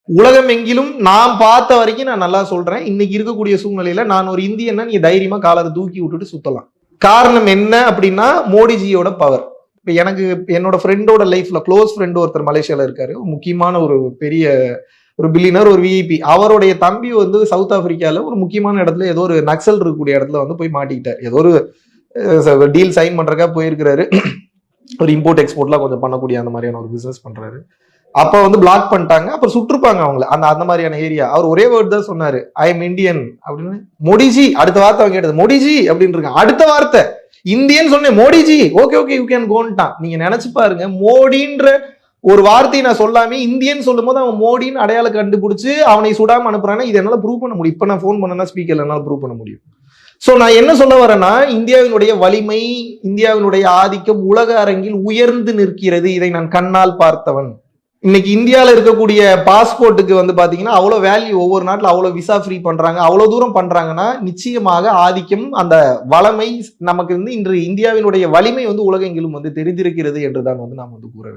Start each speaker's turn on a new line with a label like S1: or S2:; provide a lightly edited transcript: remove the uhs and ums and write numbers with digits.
S1: உலகம் எங்கிலும் நான் பார்த்த வரைக்கும் நான் நல்லா சொல்றேன், இன்னைக்கு இருக்கக்கூடிய சூழ்நிலையில நான் ஒரு இந்தியன்னா நீங்க தைரியமா காலரை தூக்கி விட்டுட்டு சுத்தலாம். காரணம் என்ன அப்படின்னா மோடிஜியோட பவர். இப்ப எனக்கு என்னோட ஃப்ரெண்டோட லைஃப்ல க்ளோஸ் ஃப்ரெண்ட் ஒருத்தர் மலேசியால இருக்காரு. முக்கியமான ஒரு பெரிய ஒரு பில்லியனர், ஒரு விஐபி. அவருடைய தம்பி வந்து சவுத் ஆப்பிரிக்கால ஒரு முக்கியமான இடத்துல ஏதோ ஒரு நக்சல் இருக்கக்கூடிய இடத்துல வந்து போய் மாட்டிக்கிட்டார். ஏதோ ஒரு டீல் சைன் பண்றதுக்காக போயிருக்கிறாரு. ஒரு இம்போர்ட் எக்ஸ்போர்ட்லாம் கொஞ்சம் பண்ணக்கூடிய அந்த மாதிரியான ஒரு பிசினஸ் பண்றாரு. அப்ப வந்து பிளாக் பண்ணிட்டாங்க. அப்புறம் சுற்றுப்பாங்க அவங்கள அந்த மாதிரியான ஏரியா. அவர் ஒரே வேர்ட் தான் சொன்னாரு, ஐ எம் இந்தியன் அப்படின்னு. மோடிஜி அடுத்த வார்த்தை அவன் கேட்டது மோடிஜி அப்படின்னு இருக்கான். அடுத்த வார்த்தை இந்தியன் சொன்னேன், Modi ji okay okay you can கோன்ட்டான். நீங்க நினைச்சு பாருங்க, மோடின்ற ஒரு வார்த்தையை நான் சொல்லாமே இந்தியன் சொல்லும் போது அவன் மோடின்னு அடையாளம் கண்டுபிடிச்சு அவனை சுடாம அனுப்புறான்னா இது என்னால ப்ரூவ் பண்ண முடியும். இப்ப நான் போன் பண்ணனா ஸ்பீக்கர்ல என்னால ப்ரூவ் பண்ண முடியும். சோ நான் என்ன சொல்ல வரேன்னா, இந்தியாவினுடைய வலிமை, இந்தியாவினுடைய ஆதிக்கம் உலக அரங்கில் உயர்ந்து நிற்கிறது. இதை நான் கண்ணால் பார்த்தவன். இன்னைக்கு இந்தியாவில் இருக்கக்கூடிய பாஸ்போர்ட்டுக்கு வந்து பாத்தீங்கன்னா அவ்வளவு வேல்யூ, ஒவ்வொரு நாட்டில் அவ்வளவு விசா ஃப்ரீ பண்றாங்க, அவ்வளவு தூரம் பண்றாங்கன்னா நிச்சயமாக ஆதிக்கம், அந்த வளமை நமக்கு வந்து இன்று இந்தியாவினுடைய வலிமை வந்து உலகெங்கிலும் வந்து தெரிந்திருக்கிறது என்றுதான் வந்து நாம் வந்து கூற வேண்டும்.